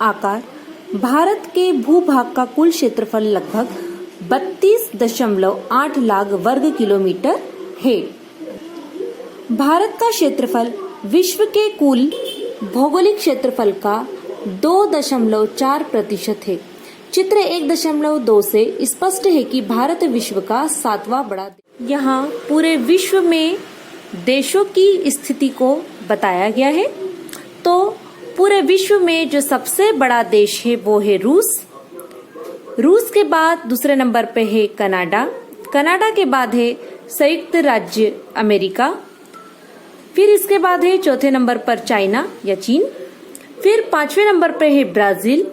आकार भारत के भूभाग का कुल क्षेत्रफल लगभग 32.8 लाख वर्ग किलोमीटर है। भारत का क्षेत्रफल विश्व के कुल भौगोलिक क्षेत्रफल का 2.4% है। चित्र 1.2 से स्पष्ट है कि भारत विश्व का 7वां बड़ा देश। यहाँ पूरे विश्व में देशों की स्थिति को बताया गया है। तो पूरे विश्व में जो सबसे बड़ा देश है वो है रूस। रूस के बाद दूसरे नंबर पे है कनाडा। कनाडा के बाद है संयुक्त राज्य अमेरिका। फिर इसके बाद है चौथे नंबर पर चाइना या चीन। फिर 5वें नंबर पे है ब्राजील।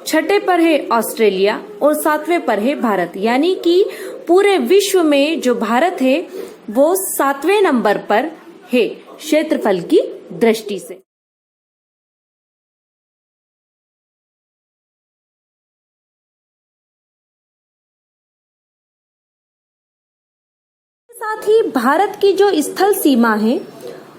6ठे पर है ऑस्ट्रेलिया और 7वें पर है भारत। यानी कि पूरे विश्व में जो भारत है वो 7वें नंबर पर है क्षेत्रफल की दृष्टि से। साथ ही भारत की जो स्थल सीमा है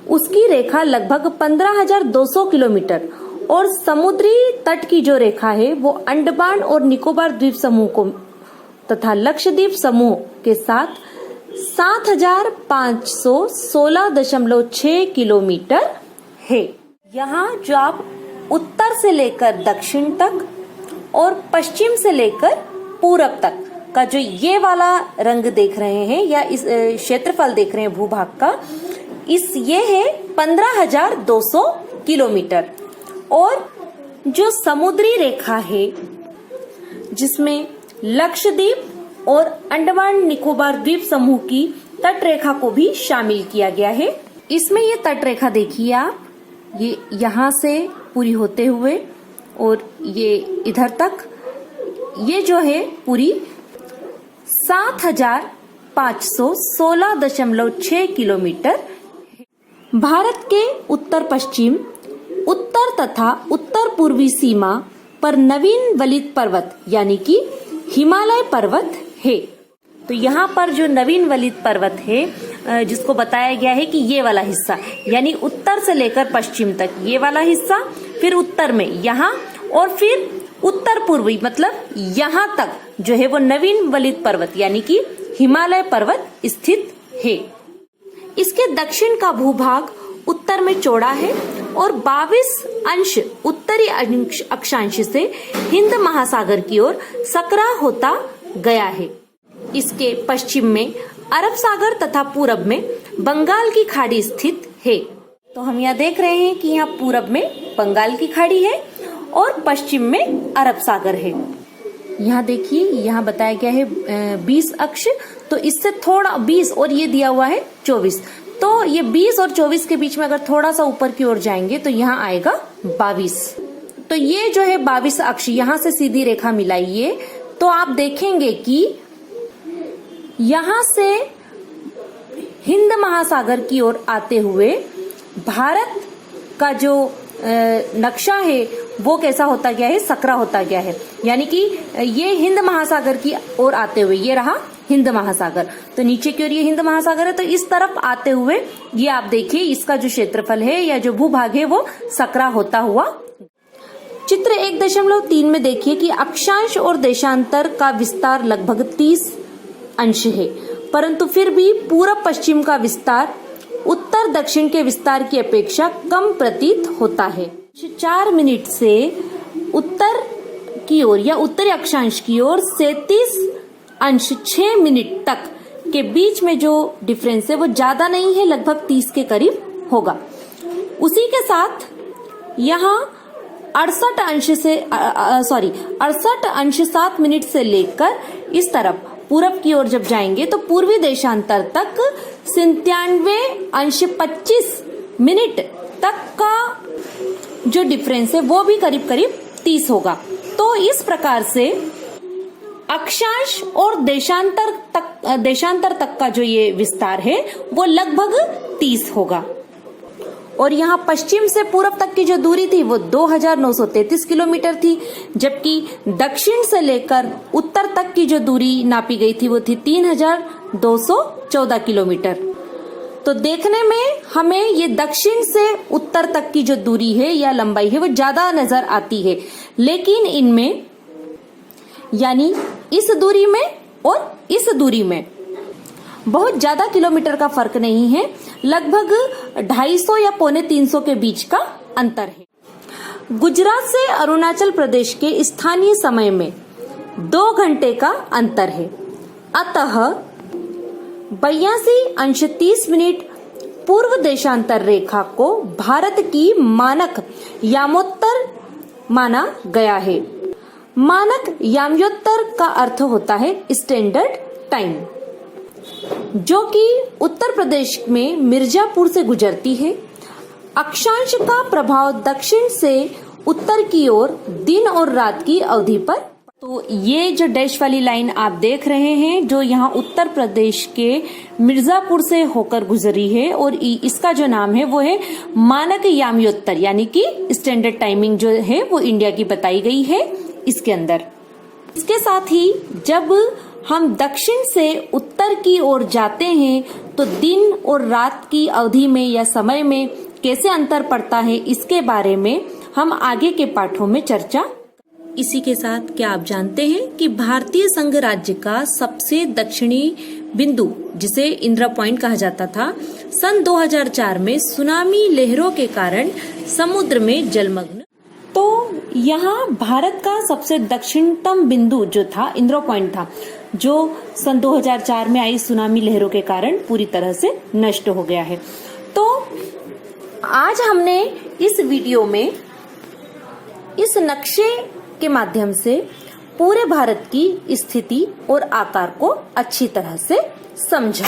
उसकी रेखा लगभग 15,200 किलोमीटर और समुद्री तट की जो रेखा है वो अंडमान और निकोबार द्वीप समूह को तथा लक्षद्वीप समूह के साथ 7,516.6 किलोमीटर है। यहाँ जो आप उत्तर से लेकर दक्षिण तक और पश्चिम से लेकर पूरब तक का जो ये वाला रंग देख रहे हैं या इस क्षेत्रफल देख रहे हैं भूभाग का, ये है 15,200 किलोमीटर। और जो समुद्री रेखा है जिसमें लक्षद्वीप और अंडमान निकोबार द्वीप समूह की तट रेखा को भी शामिल किया गया है। इसमें ये तट रेखा देखिए आप, ये यहाँ से पूरी होते हुए और ये इधर तक, ये जो है पूरी 7,516.6 किलोमीटर। भारत के उत्तर पश्चिम, उत्तर तथा उत्तर पूर्वी सीमा पर नवीन वलित पर्वत यानी कि हिमालय पर्वत है। तो यहाँ पर जो नवीन वलित पर्वत है जिसको बताया गया है कि ये वाला हिस्सा यानी उत्तर से लेकर पश्चिम तक ये वाला हिस्सा, फिर उत्तर में यहाँ और फिर उत्तर पूर्वी मतलब यहाँ तक जो है वो नवीन वलित पर्वत यानी कि हिमालय पर्वत स्थित है। इसके दक्षिण का भूभाग उत्तर में चौड़ा है और 22 अंश उत्तरी अक्षांश से हिंद महासागर की ओर सकरा होता गया है। इसके पश्चिम में अरब सागर तथा पूरब में बंगाल की खाड़ी स्थित है। तो हम यहाँ देख रहे हैं कि यहाँ पूरब में बंगाल की खाड़ी है और पश्चिम में अरब सागर है। यहाँ देखिए, यहाँ बताया गया है 20 अक्ष, तो इससे थोड़ा 20 और ये दिया हुआ है 24, तो ये 20 और 24 के बीच में अगर थोड़ा सा ऊपर की ओर जाएंगे तो यहाँ आएगा 22। तो ये जो है 22 अक्ष, यहाँ से सीधी रेखा मिलाइए तो आप देखेंगे कि यहाँ से हिंद महासागर की ओर आते हुए भारत का जो नक्शा है वो कैसा होता गया है, सकरा होता गया है। यानी कि ये हिंद महासागर की ओर आते हुए ये रहा हिंद महासागर, तो नीचे की ओर ये हिंद महासागर है, तो इस तरफ आते हुए ये आप देखिए इसका जो क्षेत्रफल है या जो भूभाग है वो सकरा होता हुआ। चित्र 1.3 में देखिए कि अक्षांश और देशांतर का विस्तार लगभग 30 अंश है, परंतु फिर भी पूरब पश्चिम का विस्तार उत्तर दक्षिण के विस्तार की अपेक्षा कम प्रतीत होता है। 4 मिनट से उत्तर की ओर या उत्तरी अक्षांश की ओर 37 अंश 6 मिनट तक के बीच में जो डिफरेंस है वो ज्यादा नहीं है, लगभग 30 के करीब होगा। उसी के साथ यहाँ 68 अंश 7 मिनट से लेकर इस तरफ पूरब की ओर जब जाएंगे तो पूर्वी देशांतर तक 97 अंश 25 मिनट तक का जो डिफरेंस है वो भी करीब करीब 30 होगा। तो इस प्रकार से अक्षांश और देशांतर तक का जो ये विस्तार है वो लगभग 30 होगा। और यहाँ पश्चिम से पूरब तक की जो दूरी थी वो 2,933 किलोमीटर थी, जबकि दक्षिण से लेकर उत्तर तक की जो दूरी नापी गई थी वो थी 3,214 किलोमीटर। तो देखने में हमें ये दक्षिण से उत्तर तक की जो दूरी है या लंबाई है वो ज्यादा नजर आती है, लेकिन इनमें यानी इस दूरी में और इस दूरी में बहुत ज्यादा किलोमीटर का फर्क नहीं है, लगभग 250 या 250 के बीच का अंतर है। गुजरात से अरुणाचल प्रदेश के स्थानीय समय में 2 घंटे का अंतर है, अतः 82°30 पूर्व देशांतर रेखा को भारत की मानक यामोत्तर माना गया है। मानक यामोत्तर का अर्थ होता है स्टैंडर्ड टाइम, जो कि उत्तर प्रदेश में मिर्जापुर से गुजरती है। अक्षांश का प्रभाव दक्षिण से उत्तर की ओर दिन और रात की अवधि पर। तो ये जो डैश वाली लाइन आप देख रहे हैं, जो यहाँ उत्तर प्रदेश के मिर्जापुर से होकर गुजरी है, और इसका जो नाम है वो है मानक यामोत्तर, यानी कि स्टैंडर्ड टाइमिंग जो है वो इंडिया की बताई गई है इसके अंदर। इसके साथ ही जब हम दक्षिण से उत्तर की ओर जाते हैं तो दिन और रात की अवधि में या समय में कैसे अंतर पड़ता है, इसके बारे में हम आगे के पाठों में चर्चा। इसी के साथ क्या आप जानते हैं कि भारतीय संघ राज्य का सबसे दक्षिणी बिंदु, जिसे इंदिरा पॉइंट कहा जाता था, सन 2004 में सुनामी लहरों के कारण समुद्र में जलमग्न। तो यहाँ भारत का सबसे दक्षिणतम बिंदु जो था इंदिरा पॉइंट था, जो सन 2004 में आई सुनामी लहरों के कारण पूरी तरह से नष्ट हो गया है। तो आज हमने इस वीडियो में इस नक्शे के माध्यम से पूरे भारत की स्थिति और आकार को अच्छी तरह से समझा।